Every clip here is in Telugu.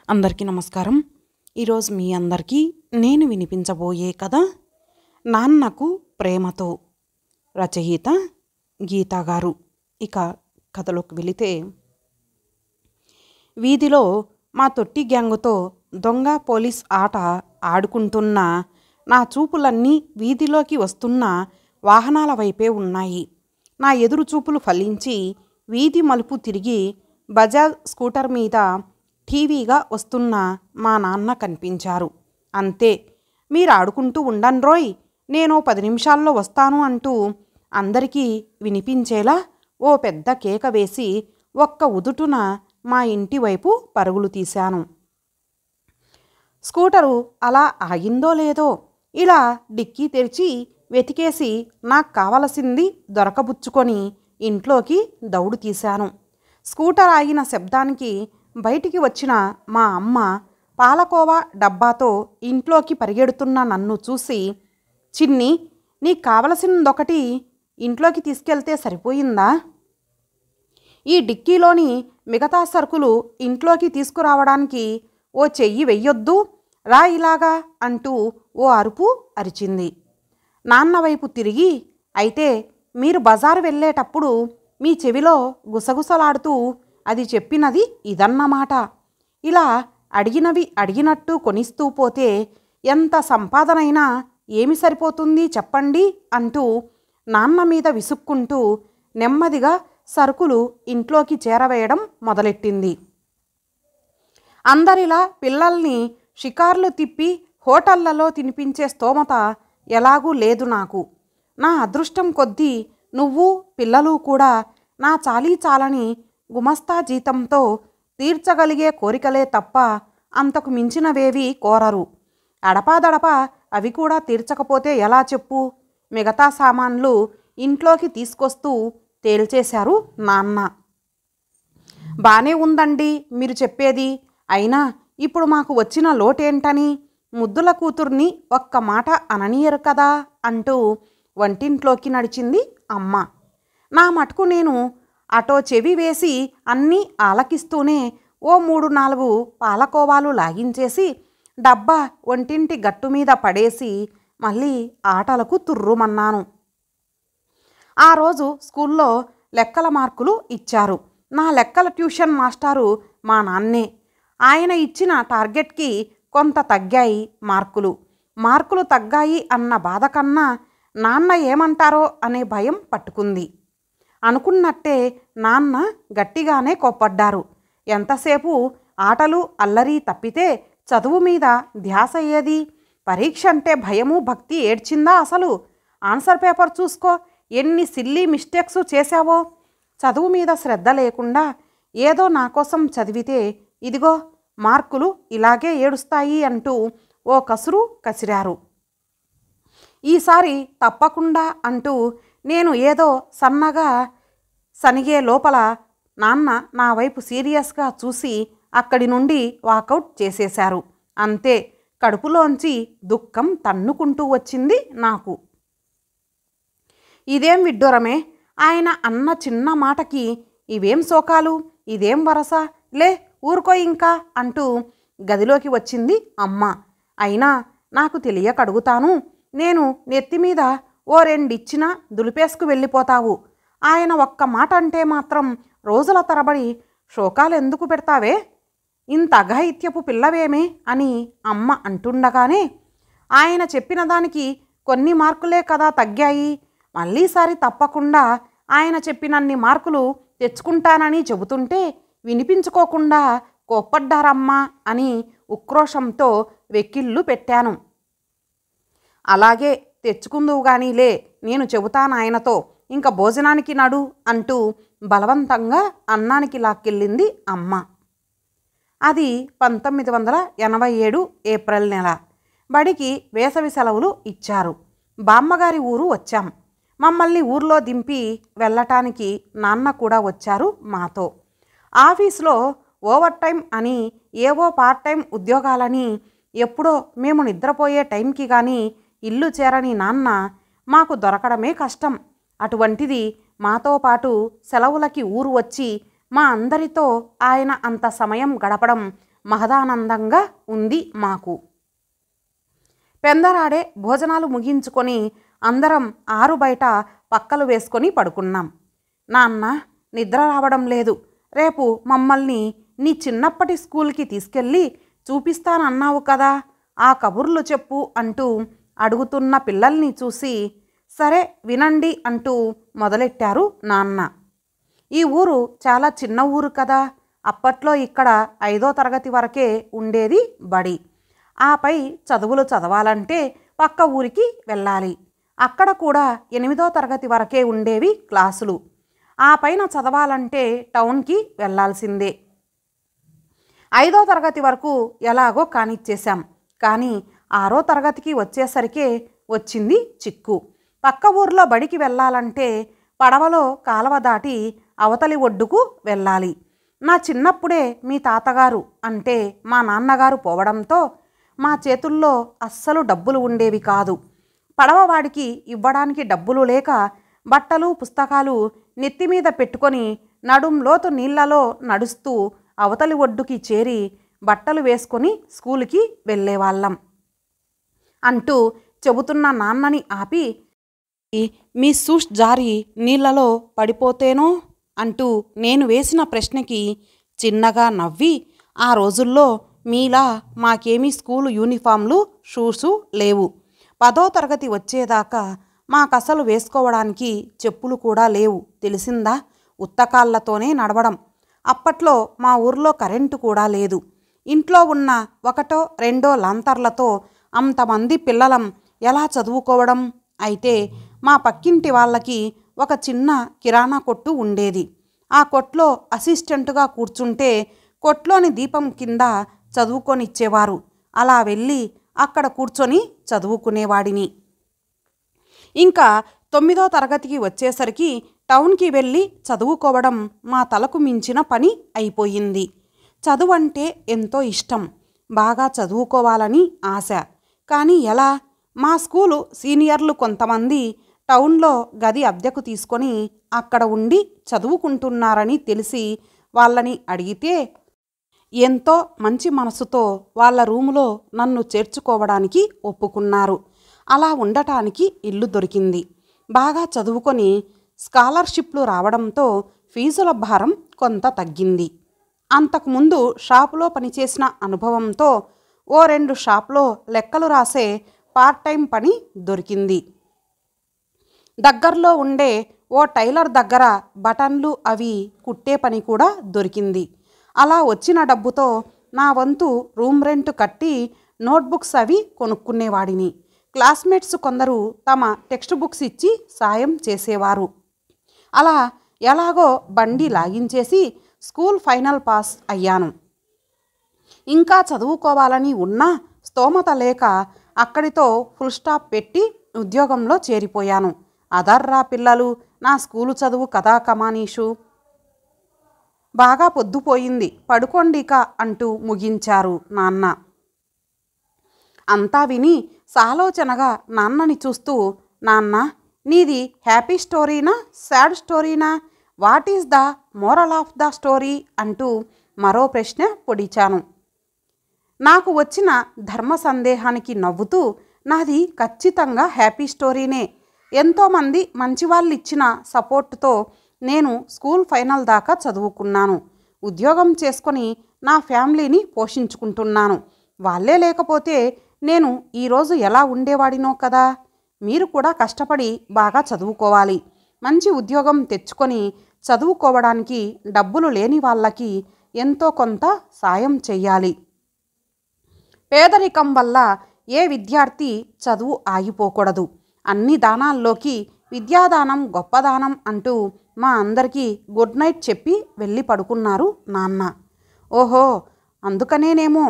అందరికీ నమస్కారం. ఈరోజు మీ అందరికీ నేను వినిపించబోయే కథ నాన్నకు ప్రేమతో. రచయిత గీతా గారు. ఇక కథలోకి వెళితే, వీధిలో మా తొట్టి గ్యాంగుతో దొంగ పోలీస్ ఆట ఆడుకుంటున్న నా చూపులన్నీ వీధిలోకి వస్తున్న వాహనాల వైపే ఉన్నాయి. నా ఎదురు చూపులు ఫలించి వీధి మలుపు తిరిగి బజాజ్ స్కూటర్ మీద టీవీగా వస్తున్న మా నాన్న కనిపించారు. అంతే, మీరు ఆడుకుంటూ ఉండండ్రోయ్, నేను 10 నిమిషాల్లో వస్తాను అంటూ అందరికీ వినిపించేలా ఓ పెద్ద కేక వేసి ఒక్క ఉదుటున మా ఇంటి వైపు పరుగులు తీశాను. స్కూటరు అలా ఆగిందో లేదో ఇలా డిక్కీ తెరిచి వెతికేసి నాకు కావలసింది దొరకబుచ్చుకొని ఇంట్లోకి దౌడు తీశాను. స్కూటర్ ఆగిన శబ్దానికి బయటికి వచ్చిన మా అమ్మ పాలకోవా డబ్బాతో ఇంట్లోకి పరిగెడుతున్న నన్ను చూసి, చిన్ని, నీకు కావలసిందొకటి ఇంట్లోకి తీసుకెళ్తే సరిపోయిందా? ఈ డిక్కీలోని మిగతా సరుకులు ఇంట్లోకి తీసుకురావడానికి ఓ చెయ్యి వెయ్యొద్దు, రా ఇలాగా అంటూ ఓ అరుపు అరిచింది. నాన్న వైపు తిరిగి, అయితే మీరు బజారు వెళ్ళేటప్పుడు మీ చెవిలో గుసగుసలాడుతూ అది చెప్పినది ఇదన్నమాట. ఇలా అడిగినవి అడిగినట్టు కొనిస్తూ పోతే ఎంత సంపాదనైనా ఏమి సరిపోతుంది చెప్పండి అంటూ నాన్న మీద విసుక్కుంటూ నెమ్మదిగా సరుకులు ఇంట్లోకి చేరవేయడం మొదలెట్టింది. అందరిలా పిల్లల్ని షికార్లు తిప్పి హోటళ్లలో తినిపించే స్తోమత ఎలాగూ లేదు నాకు. నా అదృష్టం కొద్దీ నువ్వు పిల్లలు కూడా నా చాలీ చాలని గుమస్తా జీతంతో తీర్చగలిగే కోరికలే తప్ప అంతకు మించినవేవి కోరరు. అడపాదడపా అవి కూడా తీర్చకపోతే ఎలా చెప్పు? మిగతా సామాన్లు ఇంట్లోకి తీసుకొస్తూ తేల్చేశారు నాన్న. బానే ఉందండి మీరు చెప్పేది, అయినా ఇప్పుడు మాకు వచ్చిన లోటేంటని? ముద్దుల కూతుర్ని ఒక్క మాట అననీయరు కదా అంటూ వంటింట్లోకి నడిచింది అమ్మ. నా మటుకు నేను అటో చెవి వేసి అన్నీ ఆలకిస్తూనే ఓ 3-4 పాలకోవాలు లాగించేసి డబ్బా వంటింటి గట్టు మీద పడేసి మళ్ళీ ఆటలకు తుర్రుమన్నాను. ఆ రోజు స్కూల్లో లెక్కల మార్కులు ఇచ్చారు. నా లెక్కల ట్యూషన్ మాస్టారు మా నాన్నే. ఆయన ఇచ్చిన టార్గెట్కి కొంత తగ్గాయి మార్కులు తగ్గాయి అన్న బాధ కన్నా నాన్న ఏమంటారో అనే భయం పట్టుకుంది. అనుకున్నట్టే నాన్న గట్టిగానే కోప్పడ్డారు. ఎంతసేపు ఆటలు అల్లరి తప్పితే చదువు మీద ధ్యాస ఏది? పరీక్ష అంటే భయము భక్తి ఏడ్చిందా అసలు? ఆన్సర్ పేపర్ చూసుకో, ఎన్ని సిల్లీ మిస్టేక్స్ చేశావో. చదువు మీద శ్రద్ధ లేకుండా ఏదో నా కోసం చదివితే ఇదిగో మార్కులు ఇలాగే ఏడుస్తాయి అంటూ ఓ కసురు కసిరారు. ఈసారి తప్పకుండా అంటూ నేను ఏదో సన్నగా సనిగే లోపల నాన్న నా వైపు సీరియస్గా చూసి అక్కడి నుండి వాకౌట్ చేసేశారు. అంతే, కడుపులోంచి దుఃఖం తన్నుకుంటూ వచ్చింది నాకు. ఇదేం విడ్డూరమే, ఆయన అన్న చిన్న మాటకి ఇవేం శోకాలు, ఇదేం వరస, లే ఊరుకో ఇంకా అంటూ గదిలోకి వచ్చింది అమ్మ. అయినా నాకు తెలియక అడుగుతాను, నేను నెత్తిమీద ఓ 2 ఇచ్చినా దులిపేసుకు వెళ్ళిపోతావు. ఆయన ఒక్క మాట అంటే మాత్రం రోజుల తరబడి శోకాలు ఎందుకు పెడతావే? ఇంత అఘాయిత్యపు పిల్లవేమే అని అమ్మ అంటుండగానే, ఆయన చెప్పిన దానికి కొన్ని మార్కులే కదా తగ్గాయి, మళ్ళీసారి తప్పకుండా ఆయన చెప్పినన్ని మార్కులు తెచ్చుకుంటానని చెబుతుంటే వినిపించుకోకుండా కోప్పడ్డారమ్మా అని ఉక్రోషంతో వెక్కిళ్ళు పెట్టాను. అలాగే తెచ్చుకుందువు గానీలే, నేను చెబుతాను ఆయనతో, ఇంక భోజనానికి నడు అంటూ బలవంతంగా అన్నానికి లాక్కెళ్ళింది అమ్మ. అది 1987 ఏప్రిల్ నెల. బడికి వేసవి సెలవులు ఇచ్చారు. బామ్మగారి ఊరు వచ్చాం. మమ్మల్ని ఊర్లో దింపి వెళ్ళటానికి నాన్న కూడా వచ్చారు మాతో. ఆఫీసులో ఓవర్ టైం అని ఏవో పార్ట్ టైం ఉద్యోగాలని ఎప్పుడో మేము నిద్రపోయే టైంకి కానీ ఇల్లు చేరని నాన్న మాకు దొరకడమే కష్టం. అటువంటిది మాతో పాటు సెలవులకి ఊరు వచ్చి మా అందరితో ఆయన అంత సమయం గడపడం మహదానందంగా ఉంది మాకు. పెందరాడే భోజనాలు ముగించుకొని అందరం ఆరు బయట పక్కలు వేసుకొని పడుకున్నాం. నాన్న, నిద్ర రావడం లేదు. రేపు మమ్మల్ని నీ చిన్నప్పటి స్కూల్కి తీసుకెళ్ళి చూపిస్తానన్నావు కదా, ఆ కబుర్లు చెప్పు అంటూ అడుగుతున్న పిల్లల్ని చూసి, సరే వినండి అంటూ మొదలెట్టారు నాన్న. ఈ ఊరు చాలా చిన్న ఊరు కదా. అప్పట్లో ఇక్కడ 5వ తరగతి వరకే ఉండేది బడి. ఆపై చదువులు చదవాలంటే పక్క ఊరికి వెళ్ళాలి. అక్కడ కూడా 8వ తరగతి వరకే ఉండేవి క్లాసులు. ఆ పైన చదవాలంటే టౌన్కి వెళ్ళాల్సిందే. 5వ తరగతి వరకు ఎలాగో కానిచ్చేశాం. కానీ 6వ తరగతికి వచ్చేసరికే వచ్చింది చిక్కు. పక్క ఊర్లో బడికి వెళ్ళాలంటే పడవలో కాలవ దాటి అవతలి ఒడ్డుకు వెళ్ళాలి. నా చిన్నప్పుడే మీ తాతగారు అంటే మా నాన్నగారు పోవడంతో మా చేతుల్లో అస్సలు డబ్బులు ఉండేవి కాదు. పడవవాడికి ఇవ్వడానికి డబ్బులు లేక బట్టలు పుస్తకాలు నెత్తిమీద పెట్టుకొని నడుంలోతు నీళ్లలో నడుస్తూ అవతలి ఒడ్డుకి చేరి బట్టలు వేసుకొని స్కూల్కి వెళ్ళేవాళ్ళం అంటూ చెబుతున్న నాన్నని ఆపి, మీ షూస్ జారి నీళ్లలో పడిపోతేనో అంటూ నేను వేసిన ప్రశ్నకి చిన్నగా నవ్వి, ఆ రోజుల్లో మీలా మాకేమీ స్కూలు యూనిఫామ్లు షూసు లేవు. 10వ తరగతి వచ్చేదాకా మాకసలు వేసుకోవడానికి చెప్పులు కూడా లేవు తెలిసిందా. ఉత్తకాళ్లతోనే నడవడం. అప్పట్లో మా ఊర్లో కరెంటు కూడా లేదు. ఇంట్లో ఉన్న 1, 2 లాంతర్లతో అంతమంది పిల్లలం ఎలా చదువుకోవడం? అయితే మా పక్కింటి వాళ్ళకి ఒక చిన్న కిరాణా కొట్టు ఉండేది. ఆ కొట్లో అసిస్టెంటుగా కూర్చుంటే కొట్లోని దీపం కింద చదువుకొనిచ్చేవారు. అలా వెళ్ళి అక్కడ కూర్చొని చదువుకునేవాడిని. ఇంకా 9వ తరగతికి వచ్చేసరికి టౌన్కి వెళ్ళి చదువుకోవడం మా తలకు మించిన పని అయిపోయింది. చదువు అంటే ఎంతో ఇష్టం, బాగా చదువుకోవాలని ఆశ. కానీ ఎలా? మా స్కూలు సీనియర్లు కొంతమంది టౌన్లో గది అద్దెకు తీసుకొని అక్కడ ఉండి చదువుకుంటున్నారని తెలిసి వాళ్ళని అడిగితే ఎంతో మంచి మనసుతో వాళ్ళ రూములో నన్ను చేర్చుకోవడానికి ఒప్పుకున్నారు. అలా ఉండటానికి ఇల్లు దొరికింది. బాగా చదువుకొని స్కాలర్షిప్లు రావడంతో ఫీజుల భారం కొంత తగ్గింది. అంతకుముందు షాపులో పనిచేసిన అనుభవంతో ఓ 2 షాపులో లెక్కలు రాసే పార్ట్ టైం పని దొరికింది. దగ్గరలో ఉండే ఓ టైలర్ దగ్గర బటన్లు అవి కుట్టే పని కూడా దొరికింది. అలా వచ్చిన డబ్బుతో నా వంతు రూమ్ రెంట్ కట్టి నోట్బుక్స్ అవి కొనుక్కునేవాడిని. క్లాస్మేట్స్ కొందరు తమ టెక్స్ట్ బుక్స్ ఇచ్చి సాయం చేసేవారు. అలా ఎలాగో బండి లాగించేసి స్కూల్ ఫైనల్ పాస్ అయ్యాను. ఇంకా చదువుకోవాలని ఉన్నా స్తోమత లేక అక్కడితో ఫుల్ స్టాప్ పెట్టి ఉద్యోగంలో చేరిపోయాను. అదర్రా పిల్లలు, నా స్కూలు చదువు కథా కమానీషు. బాగా పొద్దుపోయింది, పడుకోండిక అంటూ ముగించారు నాన్న. అంతా విని సాలోచనగా నాన్నని చూస్తూ, నాన్న, నీది హ్యాపీ స్టోరీనా సాడ్ స్టోరీనా? What is the moral of the story అంటూ మరో ప్రశ్న పొడిచాను. నాకు వచ్చిన ధర్మ సందేహానికి నవ్వుతూ, నాది ఖచ్చితంగా హ్యాపీ స్టోరీనే. ఎంతోమంది మంచివాళ్ళు ఇచ్చిన సపోర్టుతో నేను స్కూల్ ఫైనల్ దాకా చదువుకున్నాను. ఉద్యోగం చేసుకొని నా ఫ్యామిలీని పోషించుకుంటున్నాను. వాళ్ళే లేకపోతే నేను ఈరోజు ఎలా ఉండేవాడినో కదా. మీరు కూడా కష్టపడి బాగా చదువుకోవాలి. మంచి ఉద్యోగం తెచ్చుకొని చదువుకోవడానికి డబ్బులు లేని వాళ్ళకి ఎంతో కొంత సాయం చెయ్యాలి. పేదరికం వల్ల ఏ విద్యార్థి చదువు ఆగిపోకూడదు. అన్ని దానాల్లోకి విద్యాదానం గొప్పదానం అంటూ మా అందరికీ గుడ్ నైట్ చెప్పి వెళ్ళి పడుకున్నారు నాన్న. ఓహో, అందుకనేనేమో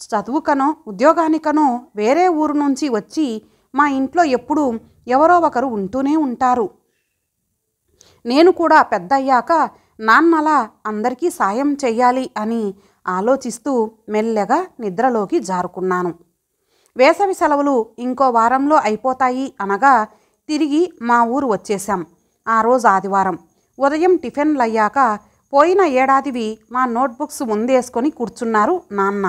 చదువుకనో ఉద్యోగానికనో వేరే ఊరు నుంచి వచ్చి మా ఇంట్లో ఎప్పుడూ ఎవరో ఒకరు ఉంటూనే ఉంటారు. నేను కూడా పెద్దయ్యాక నాన్నలా అందరికీ సాయం చెయ్యాలి అని ఆలోచిస్తూ మెల్లగా నిద్రలోకి జారుకున్నాను. వేసవి సెలవులు ఇంకో వారంలో అయిపోతాయి అనగా తిరిగి మా ఊరు వచ్చేశాం. ఆ రోజు ఆదివారం. ఉదయం టిఫిన్లయ్యాక పోయిన ఏడాదివి మా నోట్బుక్స్ ముందేసుకొని కూర్చున్నారు నాన్న.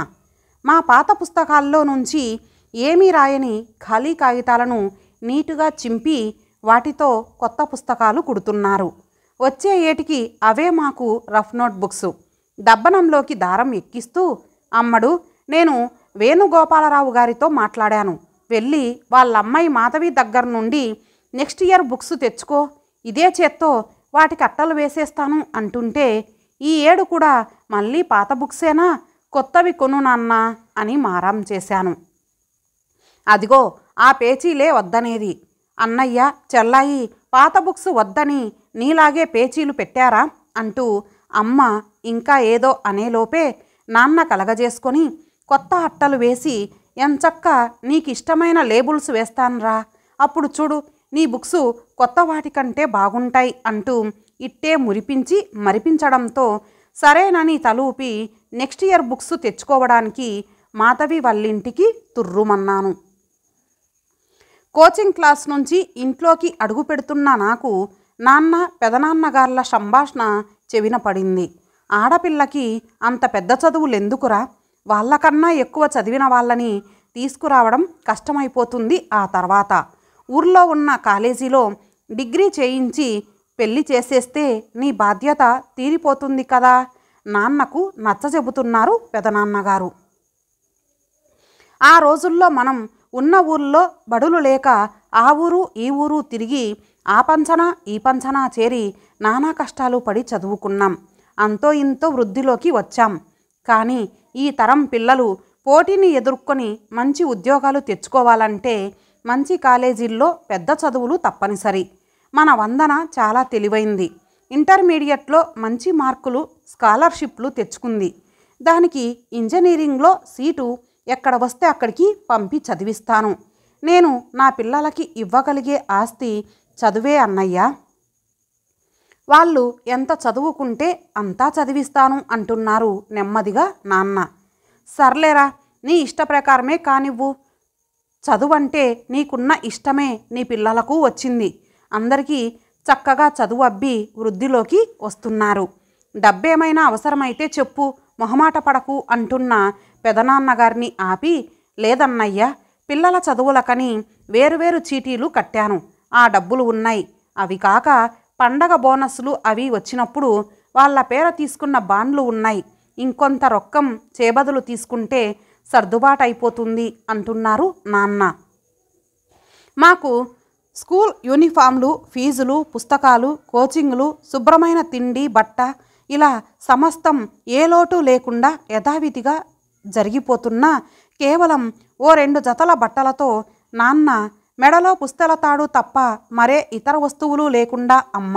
మా పాత పుస్తకాల్లో నుంచి ఏమీ రాయని ఖాళీ కాగితాలను నీటుగా చింపి వాటితో కొత్త పుస్తకాలు కుడుతున్నారు. వచ్చే ఏటికి అవే మాకు రఫ్ నోట్బుక్స్. దబ్బనంలోకి దారం ఎక్కిస్తూ, అమ్మడు, నేను వేణుగోపాలరావు గారితో మాట్లాడాను. వెళ్ళి వాళ్ళమ్మాయి మాధవి దగ్గర నుండి నెక్స్ట్ ఇయర్ బుక్స్ తెచ్చుకో, ఇదే చేత్తో వాటికి అట్టలు వేసేస్తాను అంటుంటే, ఈ ఏడు కూడా మళ్ళీ పాత బుక్సేనా, కొత్తవి కొను నాన్న అని మారం చేశాను. అదిగో ఆ పేచీలే వద్దనేది. అన్నయ్య, చెల్లాయి పాత బుక్స్ వద్దని నీలాగే పేచీలు పెట్టారా అంటూ అమ్మ ఇంకా ఏదో అనేలోపే నాన్న కలగజేసుకొని కొత్త అట్టలు వేసి, ఎంచక్క నీకిష్టమైన లేబుల్స్ వేస్తాన్రా, అప్పుడు చూడు నీ బుక్సు కొత్త వాటికంటే బాగుంటాయి అంటూ ఇట్టే మురిపించి మరిపించడంతో సరేనని తలూపి నెక్స్ట్ ఇయర్ బుక్స్ తెచ్చుకోవడానికి మాధవి వాళ్ళింటికి తుర్రుమన్నాను. కోచింగ్ క్లాస్ నుంచి ఇంట్లోకి అడుగు పెడుతున్న నాకు నాన్న పెదనాన్నగార్ల సంభాషణ చెవిన పడింది. ఆడపిల్లకి అంత పెద్ద చదువులెందుకురా, వాళ్ళకన్నా ఎక్కువ చదివిన వాళ్ళని తీసుకురావడం కష్టమైపోతుంది. ఆ తర్వాత ఊర్లో ఉన్న కాలేజీలో డిగ్రీ చేయించి పెళ్లి చేసేస్తే నీ బాధ్యత తీరిపోతుంది కదా, నాన్నకు నచ్చజెబుతున్నారు పెదనాన్నగారు. ఆ రోజుల్లో మనం ఉన్న ఊర్లో బడులు లేక ఆ ఊరు ఈ ఊరు తిరిగి ఆ పంచనా ఈ పంచనా చేరి నానా కష్టాలు పడి చదువుకున్నాం. అంతో ఇంతో వృద్ధిలోకి వచ్చాం. కానీ ఈ తరం పిల్లలు పోటీని ఎదుర్కొని మంచి ఉద్యోగాలు తెచ్చుకోవాలంటే మంచి కాలేజీల్లో పెద్ద చదువులు తప్పనిసరి. మన వందన చాలా తెలివైంది. ఇంటర్మీడియట్లో మంచి మార్కులు, స్కాలర్షిప్లు తెచ్చుకుంది. దానికి ఇంజనీరింగ్లో సీటు ఎక్కడ వస్తే అక్కడికి పంపి చదివిస్తాను. నేను నా పిల్లలకి ఇవ్వగలిగే ఆస్తి చదువే అన్నయ్య. వాళ్ళు ఎంత చదువుకుంటే అంతా చదివిస్తాను అంటున్నారు నెమ్మదిగా నాన్న. సర్లేరా, నీ ఇష్ట ప్రకారమే కానివ్వు. చదువంటే నీకున్న ఇష్టమే నీ పిల్లలకు వచ్చింది. అందరికీ చక్కగా చదువు అబ్బి వృద్ధిలోకి వస్తున్నారు. డబ్బేమైనా అవసరమైతే చెప్పు, మొహమాట పడకు అంటున్న పెదనాన్నగారిని ఆపి, లేదన్నయ్య, పిల్లల చదువులకని వేరువేరు చీటీలు కట్టాను. ఆ డబ్బులు ఉన్నాయి. అవి కాక పండగ బోనస్లు అవి వచ్చినప్పుడు వాళ్ళ పేర తీసుకున్న బాండ్లు ఉన్నాయి. ఇంకొంత రొక్కం చేబదులు తీసుకుంటే సర్దుబాటు అయిపోతుంది అంటున్నారు నాన్న. మాకు స్కూల్ యూనిఫామ్లు, ఫీజులు, పుస్తకాలు, కోచింగులు, శుభ్రమైన తిండి, బట్ట ఇలా సమస్తం ఏ లోటు లేకుండా యథావిధిగా జరిగిపోతున్నా కేవలం ఓ 2 జతల బట్టలతో నాన్న మెడలో పుస్తెల తాడు తప్ప మరే ఇతర వస్తువులు లేకుండా అమ్మ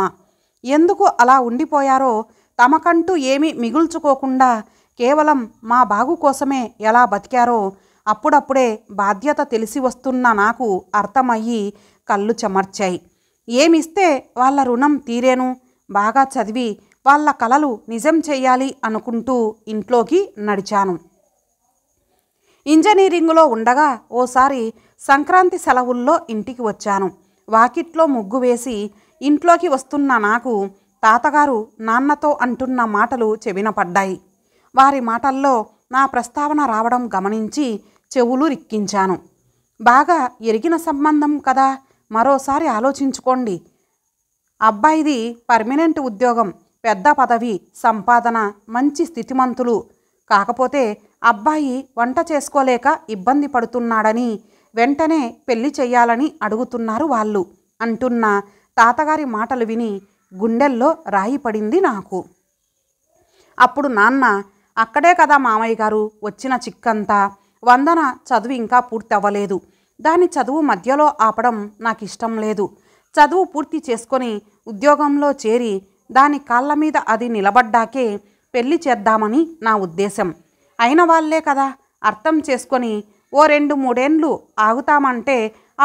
ఎందుకు అలా ఉండిపోయారో, తమకంటూ ఏమీ మిగుల్చుకోకుండా కేవలం మా బాగు కోసమే ఎలా బతికారో అప్పుడప్పుడే బాధ్యత తెలిసి వస్తున్న నాకు అర్థమయ్యి కళ్ళు చెమర్చాయి. ఏమిస్తే వాళ్ళ రుణం తీరేను, బాగా చదివి వాళ్ళ కలలు నిజం చెయ్యాలి అనుకుంటూ ఇంట్లోకి నడిచాను. ఇంజనీరింగులో ఉండగా ఓసారి సంక్రాంతి సెలవుల్లో ఇంటికి వచ్చాను. వాకిట్లో ముగ్గు వేసి ఇంట్లోకి వస్తున్న నాకు తాతగారు నాన్నతో అంటున్న మాటలు చెవిన పడ్డాయి. వారి మాటల్లో నా ప్రస్తావన రావడం గమనించి చెవులు రిక్కించాను. బాగా ఎరిగిన సంబంధం కదా, మరోసారి ఆలోచించుకోండి. అబ్బాయిది పర్మనెంట్ ఉద్యోగం, పెద్ద పదవి, సంపాదన, మంచి స్థితిమంతులు. కాకపోతే అబ్బాయి వంట చేసుకోలేక ఇబ్బంది పడుతున్నాడని వెంటనే పెళ్లి చెయ్యాలని అడుగుతున్నారు వాళ్ళు అంటున్న తాతగారి మాటలు విని గుండెల్లో రాయి పడింది నాకు. అప్పుడు నాన్న, అక్కడే కదా మామయ్య గారు వచ్చిన చిక్కంతా. వందన చదువు ఇంకా పూర్తి అవ్వలేదు. దాని చదువు మధ్యలో ఆపడం నాకు ఇష్టం లేదు. చదువు పూర్తి చేసుకొని ఉద్యోగంలో చేరి దాని కాళ్ళ మీద అది నిలబడ్డాకే పెళ్లి చేద్దామని నా ఉద్దేశం. అయిన వాళ్ళే కదా, అర్థం చేసుకొని ఓ 2-3 ఏండ్లు ఆగుతామంటే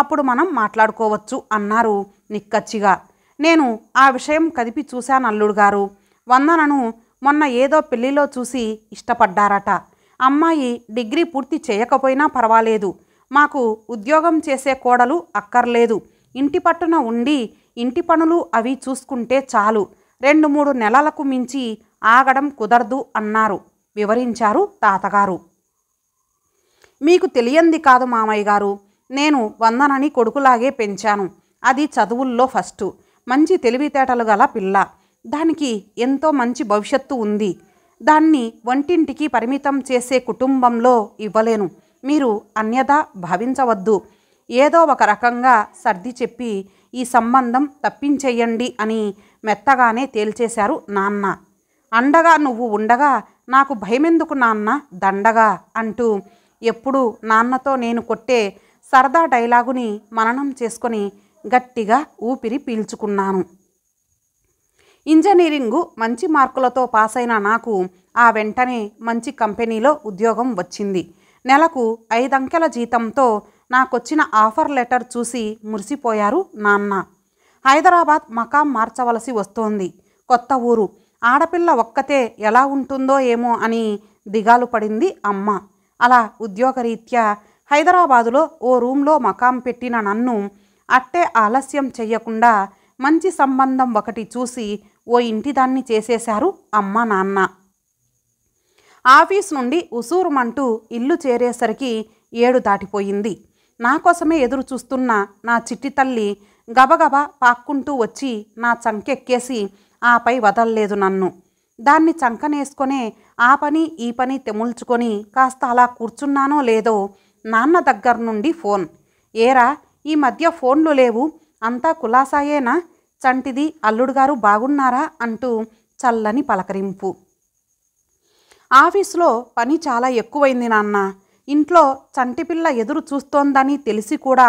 అప్పుడు మనం మాట్లాడుకోవచ్చు అన్నారు నిక్కచ్చిగా. నేను ఆ విషయం కదిపి చూశాను అల్లుడు గారు. వందనను మొన్న ఏదో పెళ్లిలో చూసి ఇష్టపడ్డారట. అమ్మాయి డిగ్రీ పూర్తి చేయకపోయినా పర్వాలేదు, మాకు ఉద్యోగం చేసే కోడలు అక్కర్లేదు, ఇంటి పట్టున ఉండి ఇంటి పనులు అవి చూసుకుంటే చాలు, 2-3 నెలలకు మించి ఆగడం కుదరదు అన్నారు వివరించారు తాతగారు. మీకు తెలియంది కాదు మామయ్య గారు, నేను వందనని కొడుకులాగే పెంచాను. అది చదువుల్లో ఫస్టు, మంచి తెలివితేటలు గల పిల్ల. దానికి ఎంతో మంచి భవిష్యత్తు ఉంది. దాన్ని వంటింటికి పరిమితం చేసే కుటుంబంలో ఇవ్వలేను. మీరు అన్యథా భావించవద్దు. ఏదో ఒక రకంగా సర్ది చెప్పి ఈ సంబంధం తప్పించేయండి అని మెత్తగానే తేల్చేశారు నాన్న. అండగా నువ్వు ఉండగా నాకు భయమెందుకు నాన్న, దండగా అంటూ ఎప్పుడు నాన్నతో నేను కొట్టే సరదా డైలాగుని మననం చేసుకొని గట్టిగా ఊపిరి పీల్చుకున్నాను. ఇంజనీరింగు మంచి మార్కులతో పాసైన నాకు ఆ వెంటనే మంచి కంపెనీలో ఉద్యోగం వచ్చింది. నెలకు 5 అంకెల జీతంతో నాకొచ్చిన ఆఫర్ లెటర్ చూసి మురిసిపోయారు నాన్న. హైదరాబాద్ మకాం మార్చవలసి వస్తోంది. కొత్త ఊరు, ఆడపిల్ల ఒక్కతే ఎలా ఉంటుందో ఏమో అని దిగాలు పడింది అమ్మ. అలా ఉద్యోగరీత్యా హైదరాబాదులో ఓ రూమ్లో మకాం పెట్టిన నన్ను అట్టే ఆలస్యం చెయ్యకుండా మంచి సంబంధం ఒకటి చూసి ఓ ఇంటిదాన్ని చేసేశారు అమ్మ నాన్న. ఆఫీస్ నుండి ఉసూరుమంటూ ఇల్లు చేరేసరికి 7 దాటిపోయింది. నా కోసమే ఎదురు చూస్తున్న నా చిట్టి తల్లి గబగబా పాక్కుంటూ వచ్చి నా చంకెక్కేసి ఆపై వదల్లేదు నన్ను. దాన్ని చంకనేసుకొనే ఆ పని ఈ పని తెముల్చుకొని కాస్త అలా కూర్చున్నానో లేదో నాన్న దగ్గర నుండి ఫోన్. ఏరా, ఈ మధ్య ఫోన్లు లేవు, అంతా కులాసాయేనా, చంటిది అల్లుడుగారు బాగున్నారా అంటూ చల్లని పలకరింపు. ఆఫీసులో పని చాలా ఎక్కువైంది నాన్న. ఇంట్లో చంటిపిల్ల ఎదురు చూస్తోందని తెలిసి కూడా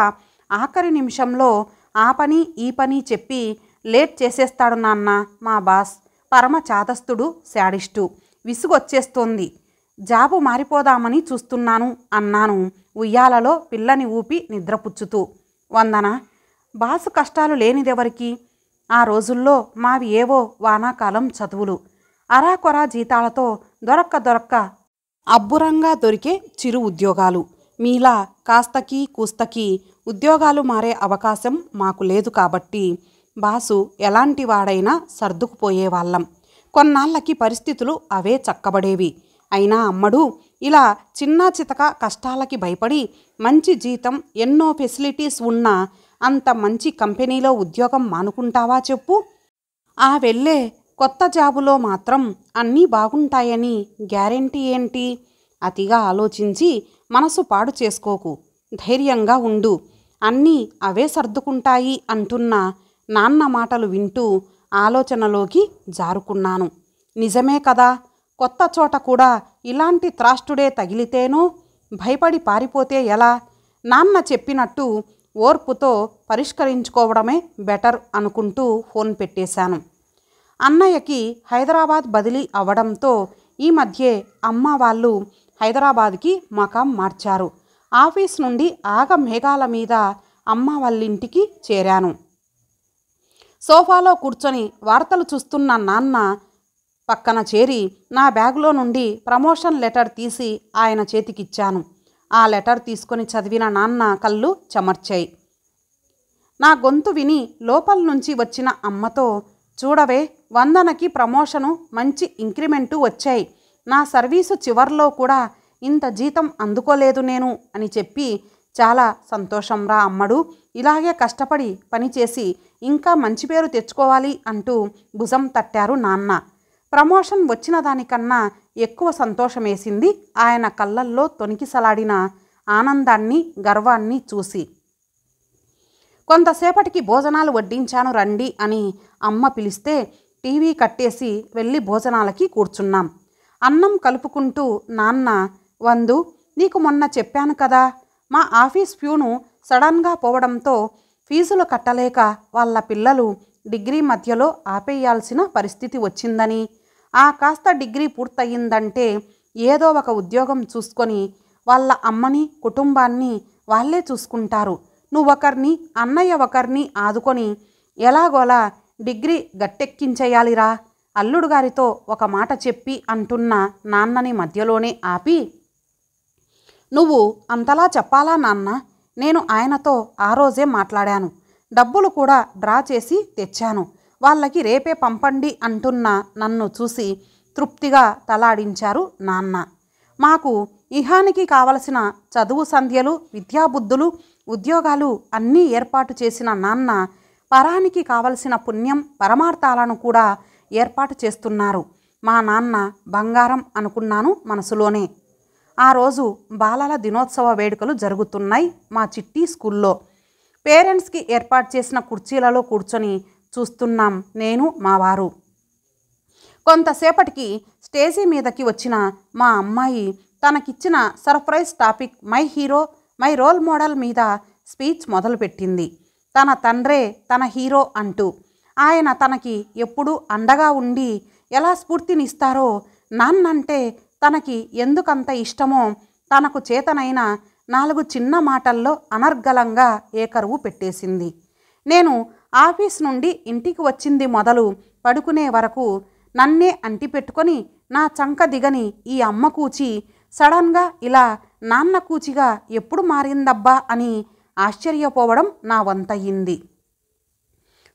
ఆఖరి నిమిషంలో ఆ పని ఈ పని చెప్పి లేట్ చేసేస్తాడు నాన్న మా బాస్. పరమ చాదస్తుడు, శాడిస్టు. విసుగొచ్చేస్తోంది. జాబు మారిపోదామని చూస్తున్నాను అన్నాను ఉయ్యాలలో పిల్లని ఊపి నిద్రపుచ్చుతూ. వందన, బాసు కష్టాలు లేనిదెవరికి? ఆ రోజుల్లో మావి ఏవో వానాకాలం చదువులు, అరాకొరా జీతాలతో దొరక్క అబ్బురంగా దొరికే చిరు ఉద్యోగాలు. మీలా కాస్తకి కూస్తకి ఉద్యోగాలు మారే అవకాశం మాకు లేదు కాబట్టి బాసు ఎలాంటి వాడైనా సర్దుకుపోయేవాళ్ళం. కొన్నాళ్ళకి పరిస్థితులు అవే చక్కబడేవి. అయినా అమ్మడు ఇలా చిన్నా చితక కష్టాలకి భయపడి మంచి జీతం, ఎన్నో ఫెసిలిటీస్ ఉన్న అంత మంచి కంపెనీలో ఉద్యోగం మానుకుంటావా చెప్పు? ఆ వెళ్ళే కొత్త జాబులో మాత్రం అన్నీ బాగుంటాయని గ్యారెంటీ ఏంటి? అతిగా ఆలోచించి మనసు పాడు చేసుకోకు, ధైర్యంగా ఉండు, అన్నీ అవే సర్దుకుంటాయి అంటున్న నాన్న మాటలు వింటూ ఆలోచనలోకి జారుకున్నాను. నిజమే కదా, కొత్త చోట కూడా ఇలాంటి త్రాష్టుడే తగిలితేనో భయపడి పారిపోతే ఎలా? నాన్న చెప్పినట్టు ఓర్పుతో పరిష్కరించుకోవడమే బెటర్ అనుకుంటూ ఫోన్ పెట్టేశాను. అన్నయ్యకి హైదరాబాద్ బదిలీ అవ్వడంతో ఈ మధ్యే అమ్మ వాళ్ళు హైదరాబాద్కి మకాం మార్చారు. ఆఫీస్ నుండి ఆగమేఘాల మీద అమ్మ వాళ్ళింటికి చేరాను. సోఫాలో కూర్చొని వార్తలు చూస్తున్న నాన్న పక్కన చేరి నా బ్యాగులో నుండి ప్రమోషన్ లెటర్ తీసి ఆయన చేతికిచ్చాను. ఆ లెటర్ తీసుకొని చదివిన నాన్న కళ్ళు చెమర్చాయి. నా గొంతు విని లోపల నుంచి వచ్చిన అమ్మతో, చూడవే, వందనకి ప్రమోషను, మంచి ఇంక్రిమెంటు వచ్చాయి. నా సర్వీసు చివర్లో కూడా ఇంత జీతం అందుకోలేదు నేను అని చెప్పి, చాలా సంతోషంరా అమ్మడు, ఇలాగే కష్టపడి పనిచేసి ఇంకా మంచి పేరు తెచ్చుకోవాలి అంటూ భుజం తట్టారు నాన్న. ప్రమోషన్ వచ్చిన దానికన్నా ఎక్కువ సంతోషమేసింది ఆయన కళ్ళల్లో తొణికిసలాడిన ఆనందాన్ని, గర్వాన్ని చూసి. కొంతసేపటికి భోజనాలు వడ్డించాను రండి అని అమ్మ పిలిస్తే టీవీ కట్టేసి వెళ్ళి భోజనాలకి కూర్చున్నాం. అన్నం కలుపుకుంటూ నాన్న, వందు, నీకు మొన్న చెప్పాను కదా, మా ఆఫీస్ ప్యూను సడన్గా పోవడంతో ఫీజులు కట్టలేక వాళ్ళ పిల్లలు డిగ్రీ మధ్యలో ఆపేయాల్సిన పరిస్థితి వచ్చిందని, ఆ కాస్త డిగ్రీ పూర్తయిందంటే ఏదో ఒక ఉద్యోగం చూసుకొని వాళ్ళ అమ్మని, కుటుంబాన్ని వాళ్ళే చూసుకుంటారు. నువ్వొకరిని, అన్నయ్య ఒకరిని ఆదుకొని ఎలాగోలా డిగ్రీ గట్టెక్కించేయాలిరా, అల్లుడు గారితో ఒక మాట చెప్పి అంటున్న నాన్నని మధ్యలోనే ఆపి, నువ్వు అంతలా చెప్పాలా నాన్న? నేను ఆయనతో ఆ రోజే మాట్లాడాను. డబ్బులు కూడా డ్రా చేసి తెచ్చాను. వాళ్ళకి రేపే పంపండి అంటున్న నన్ను చూసి తృప్తిగా తలాడించారు నాన్న. మాకు ఇహానికి కావలసిన చదువు సంధ్యలు, విద్యాబుద్ధులు, ఉద్యోగాలు అన్నీ ఏర్పాటు చేసిన నాన్న పరానికి కావలసిన పుణ్యం, పరమార్థాలను కూడా ఏర్పాటు చేస్తున్నారు. మా నాన్న బంగారం అనుకున్నాను మనసులోనే. ఆ రోజు బాలల దినోత్సవ వేడుకలు జరుగుతున్నాయి మా చిట్టి స్కూల్లో. పేరెంట్స్కి ఏర్పాటు చేసిన కుర్చీలలో కూర్చొని చూస్తున్నాం నేను, మా వారు. కొంతసేపటికి స్టేజీ మీదకి వచ్చిన మా అమ్మాయి తనకిచ్చిన surprise topic my hero, my role model మీద స్పీచ్ మొదలుపెట్టింది. తన తండ్రే తన హీరో అంటూ, ఆయన తనకి ఎప్పుడూ అండగా ఉండి ఎలా స్ఫూర్తినిస్తారో, నాన్నంటే తనకి ఎందుకంత ఇష్టమో తనకు చేతనైన 4 చిన్న మాటల్లో అనర్గళంగా ఏకరువు పెట్టేసింది. నేను ఆఫీస్ నుండి ఇంటికి వచ్చింది మొదలు పడుకునే వరకు నన్నే అంటిపెట్టుకొని నా చంక దిగని ఈ అమ్మ కూచి సడన్గా ఇలా నాన్న కూచిగా ఎప్పుడు మారిందబ్బా అని ఆశ్చర్యపోవడం నా వంతయింది.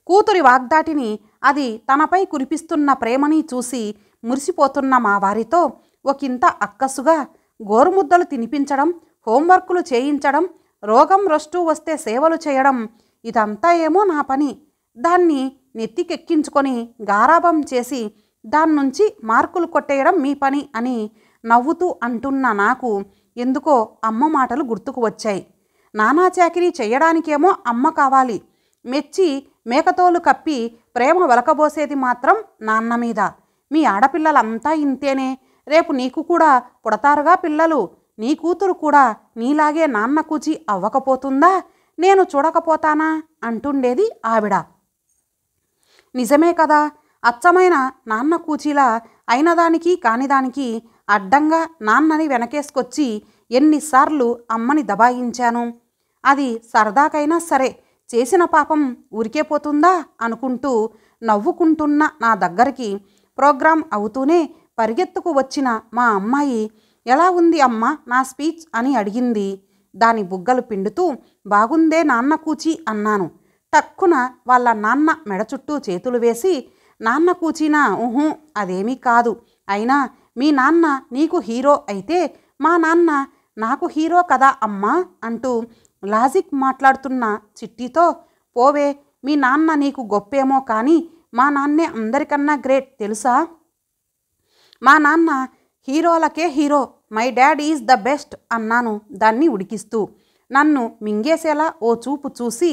కూతురి వాగ్దాటిని, అది తనపై కురిపిస్తున్న ప్రేమని చూసి మురిసిపోతున్న మా వారితో ఒకంత అక్కసుగా గోరుముద్దలు తినిపించడం, హోంవర్కులు చేయించడం, రోగం రొస్టు వస్తే సేవలు చేయడం, ఇదంతా ఏమో నా పని. దాన్ని నెత్తికెక్కించుకొని గారాబం చేసి దాన్నుంచి మార్కులు కొట్టేయడం మీ పని అని నవ్వుతూ అంటున్న నాకు ఎందుకో అమ్మ మాటలు గుర్తుకు వచ్చాయి. నానా చాకిరీ చెయ్యడానికేమో అమ్మ కావాలి, మెచ్చి మేకతోలు కప్పి ప్రేమ వలకబోసేది మాత్రం నాన్న మీద. మీ ఆడపిల్లలంతా ఇంతేనే, రేపు నీకు కూడా పుడతారుగా పిల్లలు, నీ కూతురు కూడా నీలాగే నాన్న కూచి అవ్వకపోతుందా, నేను చూడకపోతానా అంటుండేది ఆవిడ. నిజమే కదా, అచ్చమైన నాన్న కూచిలా అయినదానికి కానిదానికి అడ్డంగా నాన్నని వెనకేసుకొచ్చి ఎన్నిసార్లు అమ్మని దబాయించాను. అది సరదాకైనా సరే, చేసిన పాపం ఊరికే పోతుందా అనుకుంటూ నవ్వుకుంటున్న నా దగ్గరికి ప్రోగ్రాం అవుతూనే పరిగెత్తుకు వచ్చిన మా అమ్మాయి, ఎలా ఉంది అమ్మ నా స్పీచ్ అని అడిగింది. దాని బుగ్గలు పిండుతూ, బాగుందే నాన్న కూచి అన్నాను. టక్కున వాళ్ళ నాన్న మెడ చుట్టూ చేతులు వేసి, నాన్న కూచినా, ఊహూ అదేమీ కాదు, అయినా మీ నాన్న నీకు హీరో అయితే మా నాన్న నాకు హీరో కదా అమ్మా అంటూ లాజిక్ మాట్లాడుతున్న చిట్టితో, పోవే, మీ నాన్న నీకు గొప్పేమో కానీ మా నాన్నే అందరికన్నా గ్రేట్ తెలుసా. మా నాన్న హీరోలకే hero, my dad is the best అన్నాను దాన్ని ఉడికిస్తూ. నన్ను మింగేసేలా ఓ చూపు చూసి,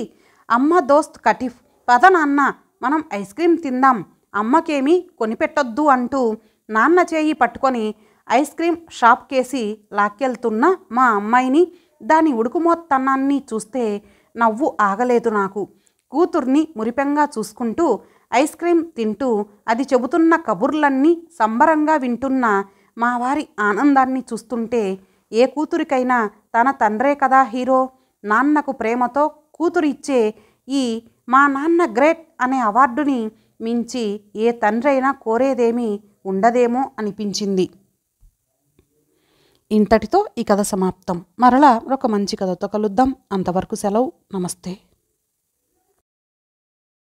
అమ్మ దోస్త్ కటిఫ్, పద నాన్న మనం ఐస్ క్రీమ్ తిందాం, అమ్మకేమీ కొనిపెట్టొద్దు అంటూ నాన్న చేయి పట్టుకొని ఐస్ క్రీమ్ షాప్కేసి లాక్కెళ్తున్న మా అమ్మాయిని, దాని ఉడుకుమోత్తన్నాన్ని చూస్తే నవ్వు ఆగలేదు నాకు. కూతుర్ని మురిపెంగా చూసుకుంటూ ఐస్ క్రీమ్ తింటూ అది చెబుతున్న కబుర్లన్నీ సంబరంగా వింటున్న మా వారి ఆనందాన్ని చూస్తుంటే ఏ కూతురికైనా తన తండ్రే కదా హీరో. నాన్నకు ప్రేమతో కూతురు ఇచ్చే ఈ మా నాన్న గ్రేట్ అనే అవార్డుని మించి ఏ తండ్రైనా కోరేదేమీ ఉండదేమో అనిపించింది. ఇంతటితో ఈ కథ సమాప్తం. మరలా ఒక మంచి కథతో కలుద్దాం. అంతవరకు సెలవు. నమస్తే.